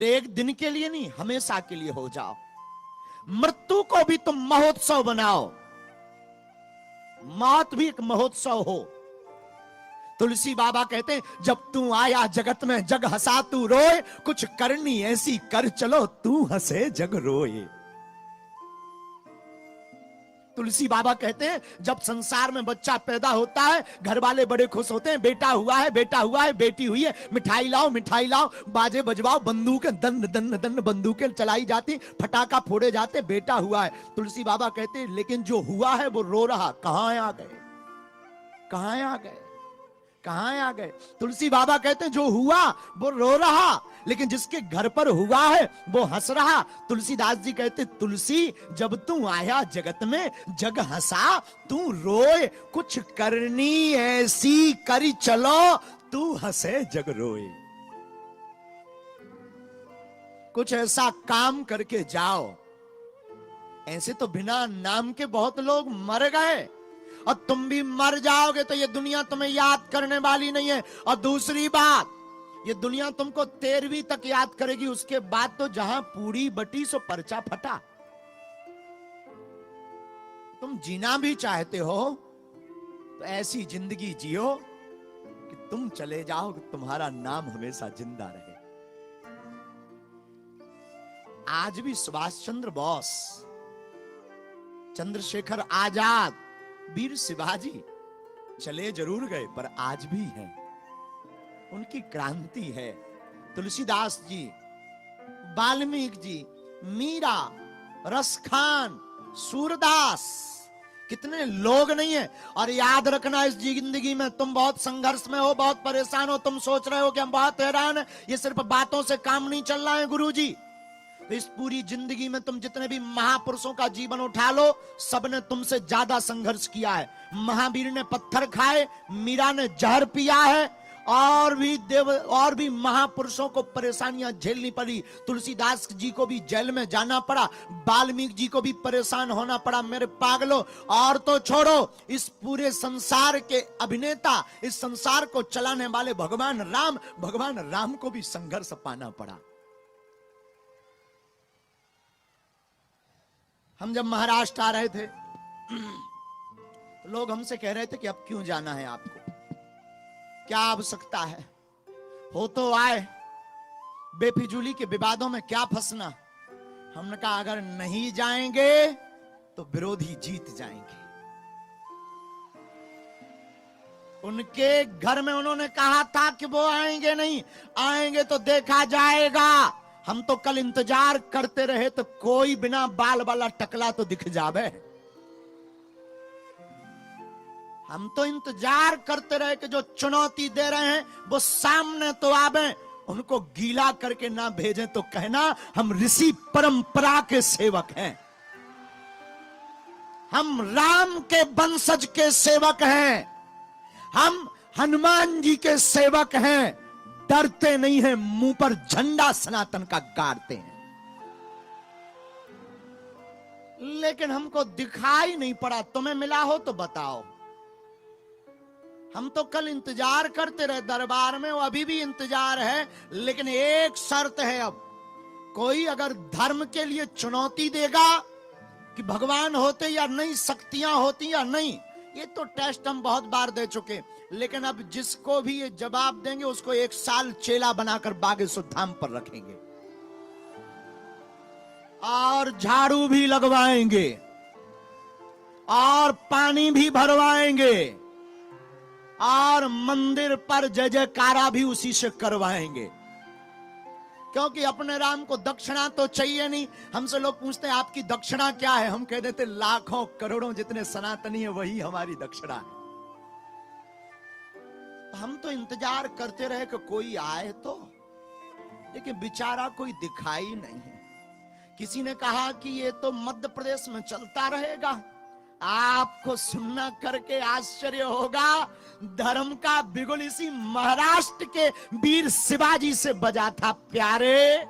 एक दिन के लिए नहीं, हमेशा के लिए हो जाओ। मृत्यु को भी तुम महोत्सव बनाओ, मौत भी एक महोत्सव हो। तुलसी बाबा कहते हैं जब तू आया जगत में जग हंसा तू रोए, कुछ करनी ऐसी कर चलो तू हंसे जग रोए। तुलसी बाबा कहते हैं जब संसार में बच्चा पैदा होता है घर वाले बड़े खुश होते हैं, बेटा हुआ है, बेटा हुआ है, बेटी हुई है, मिठाई लाओ, मिठाई लाओ, बाजे बजवाओ, बंदूकें दन दन दन बंदूकें चलाई जाती, फटाका फोड़े जाते, बेटा हुआ है। तुलसी बाबा कहते हैं लेकिन जो हुआ है वो रो रहा, कहां आ गए, कहां आ गए, कहां आ गए। तुलसी बाबा कहते हैं जो हुआ वो रो रहा, लेकिन जिसके घर पर हुआ है वो हंस रहा। तुलसीदास जी कहते तुलसी जब तू आया जगत में जग हंसा तू रोए, कुछ करनी ऐसी करी चलो तू हंसे जग रोए। कुछ ऐसा काम करके जाओ। ऐसे तो बिना नाम के बहुत लोग मर गए, और तुम भी मर जाओगे तो ये दुनिया तुम्हें याद करने वाली नहीं है। और दूसरी बात, ये दुनिया तुमको 13वीं तक याद करेगी, उसके बाद तो जहां पूरी बटी सो पर्चा फटा। तुम जीना भी चाहते हो तो ऐसी जिंदगी जियो कि तुम चले जाओ, कि तुम्हारा नाम हमेशा जिंदा रहे। आज भी सुभाष चंद्र बोस, चंद्रशेखर आजाद, वीर शिवाजी चले जरूर गए पर आज भी हैं, उनकी क्रांति है। तुलसीदास जी, वाल्मीकि जी, मीरा, रसखान, सूरदास, कितने लोग नहीं है। और याद रखना इस जिंदगी में तुम बहुत संघर्ष में हो, बहुत परेशान हो, तुम सोच रहे हो कि हम बहुत हैरान हैं, ये सिर्फ बातों से काम नहीं चल रहा है गुरुजी। तो इस पूरी जिंदगी में तुम जितने भी महापुरुषों का जीवन उठा लो, सबने तुमसे ज्यादा संघर्ष किया है। महावीर ने पत्थर खाए, मीरा ने जहर पिया है, और भी महापुरुषों को परेशानियां झेलनी पड़ी। तुलसीदास जी को भी जेल में जाना पड़ा, वाल्मीकि जी को भी परेशान होना पड़ा। मेरे पागलों, और तो छोड़ो, इस पूरे संसार के अभिनेता, इस संसार को चलाने वाले भगवान राम को भी संघर्ष पाना पड़ा। हम जब महाराष्ट्र आ रहे थे तो लोग हमसे कह रहे थे कि अब क्यों जाना है आपको, क्या आवश्यकता है, हो तो आए, बेफिजूली के विवादों में क्या फंसना। हमने कहा अगर नहीं जाएंगे तो विरोधी जीत जाएंगे। उनके घर में उन्होंने कहा था कि वो आएंगे नहीं, आएंगे तो देखा जाएगा। हम तो कल इंतजार करते रहे तो कोई बिना बाल वाला टकला तो दिख जावे। हम तो इंतजार करते रहे कि जो चुनौती दे रहे हैं वो सामने तो आवे, उनको गीला करके ना भेजें तो कहना हम ऋषि परंपरा के सेवक हैं, हम राम के वंशज के सेवक हैं, हम हनुमान जी के सेवक हैं। डरते नहीं हैं, मुंह पर झंडा सनातन का गाड़ते हैं। लेकिन हमको दिखाई नहीं पड़ा, तुम्हें मिला हो तो बताओ। हम तो कल इंतजार करते रहे दरबार में, वो अभी भी इंतजार है, लेकिन एक शर्त है। अब कोई अगर धर्म के लिए चुनौती देगा कि भगवान होते या नहीं, शक्तियां होती या नहीं, ये तो टेस्ट हम बहुत बार दे चुके, लेकिन अब जिसको भी ये जवाब देंगे उसको 1 साल चेला बनाकर बागेश्वर धाम पर रखेंगे, और झाड़ू भी लगवाएंगे, और पानी भी भरवाएंगे, और मंदिर पर जय जयकारा भी उसी से करवाएंगे। क्योंकि अपने राम को दक्षिणा तो चाहिए नहीं। हमसे लोग पूछते हैं आपकी दक्षिणा क्या है, हम कह देते लाखों करोड़ों जितने सनातनी है वही हमारी दक्षिणा है। हम तो इंतजार करते रहे कि कोई आए तो, लेकिन बेचारा कोई दिखाई नहीं है। किसी ने कहा कि ये तो मध्य प्रदेश में चलता रहेगा। आपको सुनना करके आश्चर्य होगा, धर्म का बिगुल इसी महाराष्ट्र के वीर शिवाजी से बजा था। प्यारे,